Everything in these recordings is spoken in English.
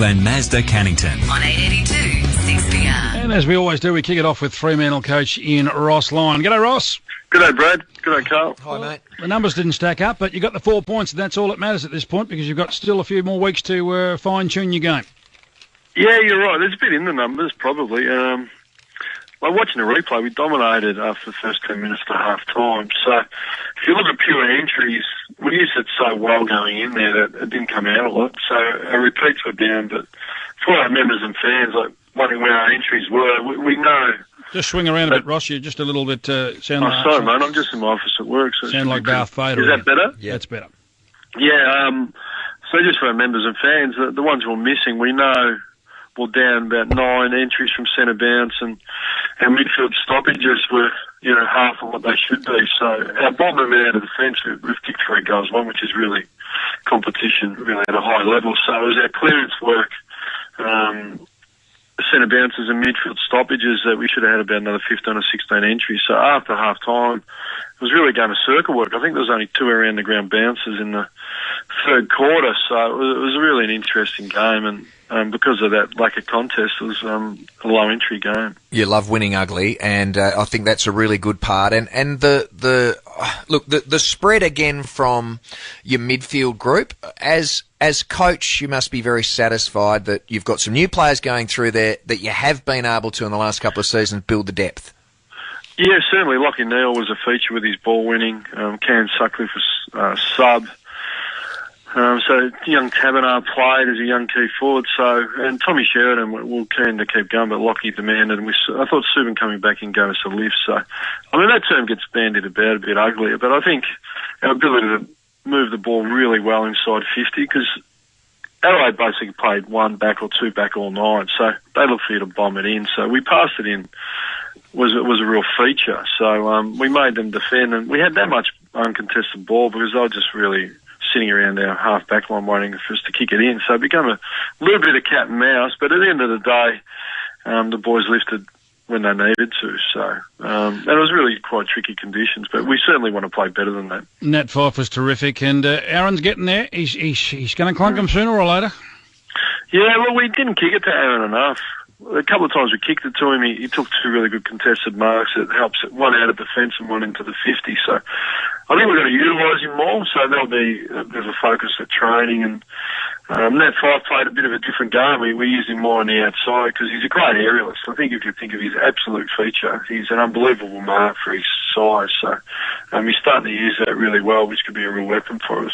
Glen Mazda Cannington. On 882 6PR. And as we always do, we kick it off with Fremantle coach in Ross Lyon. G'day, Ross. G'day, Brad. G'day, Carl. Hi, mate. The numbers didn't stack up, but you got the 4 points, and that's all that matters at this point because you've got still a few more weeks to fine-tune your game. Yeah, you're right. There's a bit in the numbers, probably. Like watching the replay, we dominated after the first 10 minutes to half-time. So if you look at pure entries, we used it so well going in there that it didn't come out a lot. So our repeats were down, but for our members and fans, like wondering where our entries were, we know. Just swing around a bit, Ross. You're just a little bit... sorry, mate. I'm just in my office at work. So sound like Darth Vader. Is that better? Yeah, that's better. Yeah, so just for our members and fans, the ones who are missing, we know we're down about 9 entries from centre bounce, and our midfield stoppages were, half of what they should be. So our ball movement out of the fence, we've kicked 3 goals, one which is really competition, really at a high level. So it was our clearance work, centre bounces and midfield stoppages that we should have had about another 15 or 16 entries. So after half time, it was really going to circle work. I think there was only 2 around the ground bounces in the third quarter. So it was really an interesting game, and because of that lack of contest, it was a low entry game. You love winning ugly, and I think that's a really good part. And the spread again from your midfield group, as coach, you must be very satisfied that you've got some new players going through there, that you have been able to in the last couple of seasons build the depth. Yeah, certainly. Lockie Neal was a feature with his ball winning. Cam Sutcliffe was sub. So young Tabernar played as a young key forward. And Tommy Sheridan were keen to keep going, but Lockie demanded. And I thought Subin coming back in gave us a lift. So, that term gets bandied about a bit uglier, but I think our ability to move the ball really well inside 50, because Adelaide basically played 1 back or 2 back all night. So they looked for you to bomb it in. So we passed it in. Was a real feature. So we made them defend, and we had that much uncontested ball because they were just really sitting around our half-back line waiting for us to kick it in. So it became a little bit of cat and mouse, but at the end of the day, the boys lifted when they needed to. So and it was really quite tricky conditions, but we certainly want to play better than that. Nat Fife was terrific, and Aaron's getting there. He's going to clunk him sooner or later. Yeah, well, we didn't kick it to Aaron enough. A couple of times we kicked it to him. He took 2 really good contested marks. It helps it, one out of defence and one into the 50. So I think we're going to utilise him more. So there'll be a bit of a focus at training. And Nat Fife played a bit of a different game. We used him more on the outside because he's a great aerialist. I think if you think of his absolute feature, he's an unbelievable mark for his size. So he's starting to use that really well, which could be a real weapon for us.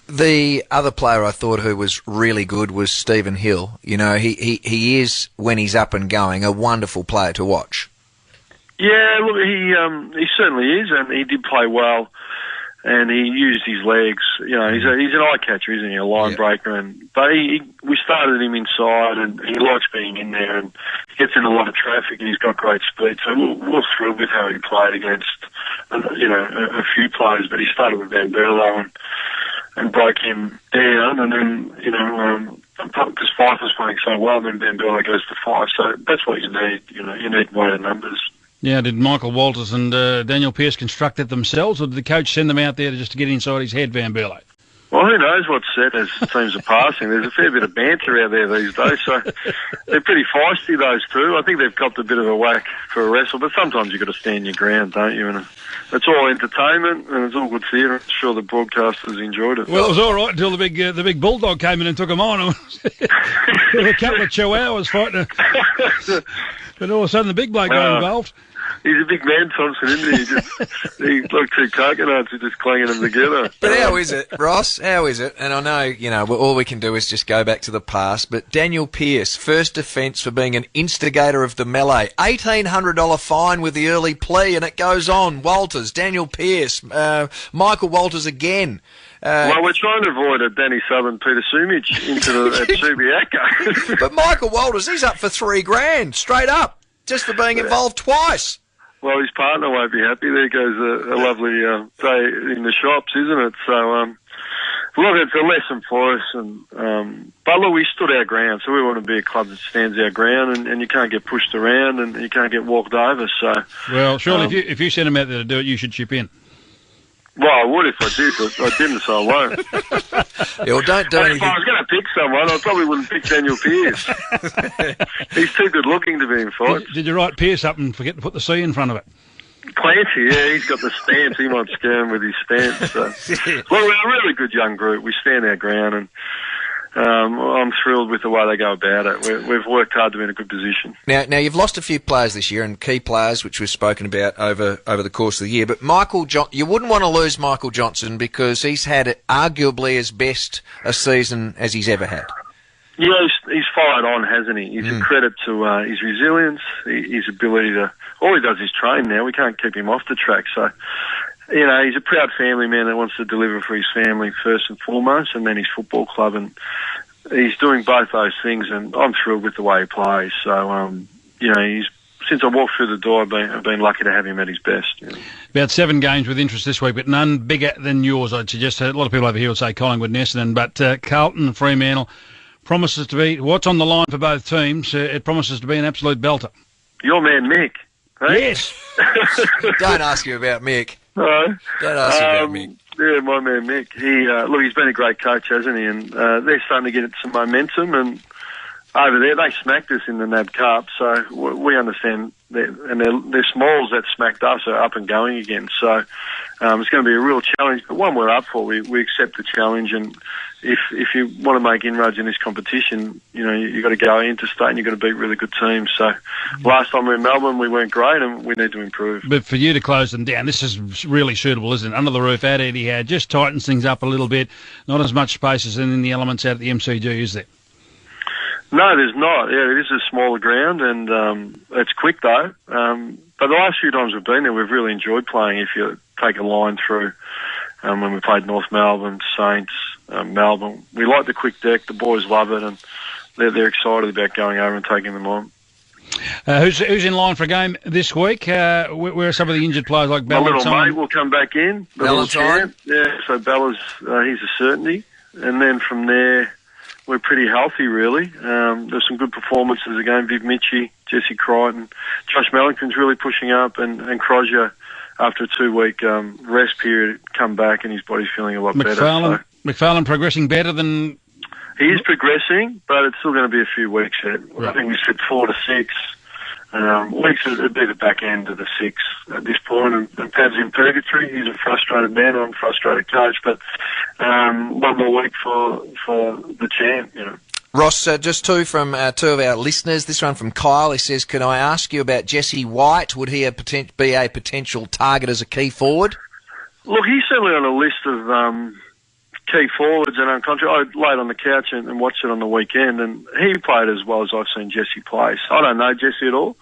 The other player I thought who was really good was Stephen Hill. He is, when he's up and going, a wonderful player to watch. Yeah, look, he certainly is, and he did play well, and he used his legs. He's an eye catcher, isn't he? A line breaker, but we started him inside, and he likes being in there, and he gets in a lot of traffic, and he's got great speed. So we're thrilled with how he played against, a few players. But he started with Van Berlo and broke him down, and then, because Fife was playing so well, then Van Berlo goes to 5, so that's what you need, you need wider numbers. Yeah, did Michael Walters and Daniel Pearce construct it themselves, or did the coach send them out there just to get inside his head, Van Berlo? Well, who knows what's set as teams are passing. There's a fair bit of banter out there these days, so they're pretty feisty, those two. I think they've copped a bit of a whack for a wrestle, but sometimes you've got to stand your ground, don't you? And it's all entertainment, and it's all good theatre. I'm sure the broadcasters enjoyed it. Well, it was all right until the big bulldog came in and took him on. There were a couple of chihuahuas fighting, but all of a sudden the big bloke got involved. He's a big man, Thompson, isn't he? He's like 2 coconuts, he's just clanging them together. But how is it, Ross? How is it? And I know, all we can do is just go back to the past, but Daniel Pearce, first offence for being an instigator of the melee. $1,800 fine with the early plea, and it goes on. Walters, Daniel Pearce, Michael Walters again. Well, we're trying to avoid a Danny Southern, Peter Sumich into the Subiaco. But Michael Walters, he's up for $3,000, straight up, just for being involved twice. Well, his partner won't be happy. There goes a lovely day in the shops, isn't it? So, look, it's a lesson for us. But look, we stood our ground, so we want to be a club that stands our ground, and you can't get pushed around and you can't get walked over. So, well, surely if you send him out there to do it, you should chip in. Well, I would if I did, but I didn't, so I won't. Yeah, well, don't do And anything. if I was going to pick someone, I probably wouldn't pick Daniel Pearce. He's too good looking to be in fights. Did you write Pierce up and forget to put the C in front of it? Clancy, yeah, he's got the stamps. He might scam with his stamps. So. Well, we're a really good young group. We stand our ground, and I'm thrilled with the way they go about it. We've worked hard to be in a good position. Now you've lost a few players this year, and key players, which we've spoken about over the course of the year. But you wouldn't want to lose Michael Johnson because he's had arguably as best a season as he's ever had. Yeah, he's fired on, hasn't he? He's a credit to his resilience, his ability to... All he does is train now. We can't keep him off the track. So, you know, he's a proud family man that wants to deliver for his family first and foremost, and then his football club. And he's doing both those things, and I'm thrilled with the way he plays. So, you know, since I walked through the door, I've been lucky to have him at his best. You know. About 7 games with interest this week, but none bigger than yours, I'd suggest. A lot of people over here will say Collingwood and Essendon, but Carlton and Fremantle promises to be... What's on the line for both teams? It promises to be an absolute belter. Your man, Mick. Hey? Yes. Don't ask you about Mick. No. Don't ask you about Mick. Yeah, my man Mick. He's been a great coach, hasn't he? And they're starting to get some momentum. And over there, they smacked us in the NAB Cup, so we understand. Their smalls that smacked us are up and going again. So it's going to be a real challenge, but one we're up for. We accept the challenge, and if you want to make inroads in this competition, you know, you've got to go interstate and you've got to beat really good teams. So last time we were in Melbourne, we weren't great, and we need to improve. But for you to close them down, this is really suitable, isn't it? Under the roof at Etihad, just tightens things up a little bit. Not as much space as in the elements out at the MCG, is there? No, there's not. Yeah, it is a smaller ground, and it's quick though. But the last few times we've been there, we've really enjoyed playing. If you take a line through when we played North Melbourne, Saints, Melbourne, we like the quick deck. The boys love it, and they're excited about going over and taking them on. Uh, Who's in line for a game this week? Where are some of the injured players like Bella? My little mate will come back in. The little Valentine? champ. Yeah, so Bella's he's a certainty, and then from there we're pretty healthy really. There's some good performances again. Viv Mitchie, Jesse Crichton, Josh Mellington's really pushing up, and Crozier after a 2-week rest period come back and his body's feeling a lot better. So. McFarlane progressing better than... He is progressing, but it's still going to be a few weeks yet. Right. I think we said 4 to 6. Weeks would be the back end of the 6 at this point, and Pav's in purgatory. He's a frustrated man, I'm a frustrated coach, but one more week for the champ, you know. Ross, just two from two of our listeners. This one from Kyle. He says, can I ask you about Jesse White? Would he be a potential target as a key forward? Look, he's certainly on a list of key forwards, and I laid on the couch and watched it on the weekend, and he played as well as I've seen Jesse play. So I don't know Jesse at all,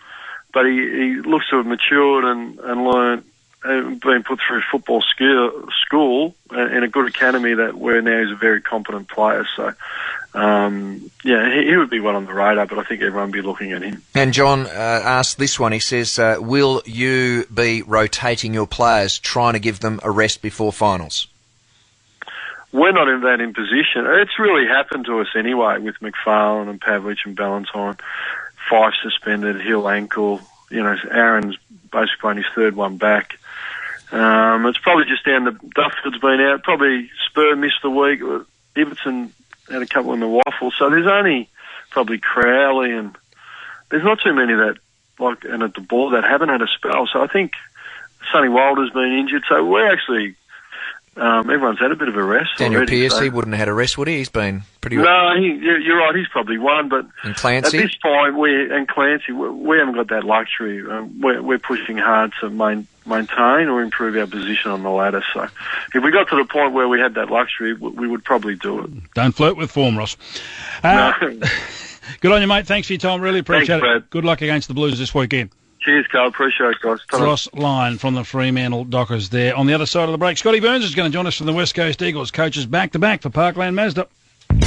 but he looks to have matured and learned, been put through football school in a good academy where now he's a very competent player. So, he would be one on the radar, but I think everyone would be looking at him. And John asked this one. He says, will you be rotating your players, trying to give them a rest before finals? We're not in position. It's really happened to us anyway with McFarlane and Pavlich and Ballantyne. Fife suspended, Hill ankle. You know, Aaron's basically on his 3rd one back. It's probably just down to Duffield's been out. Probably Spur missed the week. Ibbotson had a couple in the waffle. So there's only probably Crowley, and there's not too many and at the ball that haven't had a spell. So I think Sonny Wilder's been injured. So we're actually... everyone's had a bit of a rest. Daniel already, Pearce, he wouldn't have had a rest, would he? He's been pretty... No, you're right, he's probably one, but and Clancy? At this point, Clancy, we haven't got that luxury. We're pushing hard to maintain or improve our position on the ladder. So if we got to the point where we had that luxury, we would probably do it. Don't flirt with form, Ross. No. Good on you, mate. Thanks for your time. Really appreciate it. Brad. Good luck against the Blues this weekend. Cheers, Carl. Appreciate it, guys. Ross Lyon from the Fremantle Dockers there. On the other side of the break, Scotty Burns is going to join us from the West Coast Eagles. Coaches back-to-back for Parkland Mazda.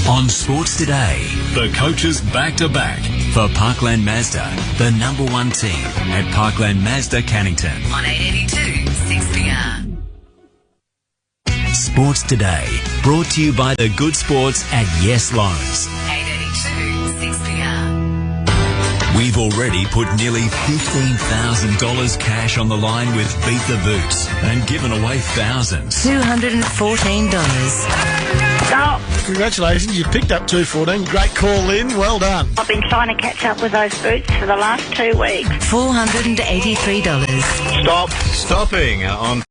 On Sports Today, the coaches back-to-back for Parkland Mazda, the #1 team at Parkland Mazda Cannington. On 882 6PR. Sports Today, brought to you by the good sports at Yes Loans. 882 6PR. We've already put nearly $15,000 cash on the line with Beat the Boots and given away thousands. $214. Stop. Congratulations, you picked up 214. Great call, Lynn. Well done. I've been trying to catch up with those boots for the last 2 weeks. $483. Stop. Stopping on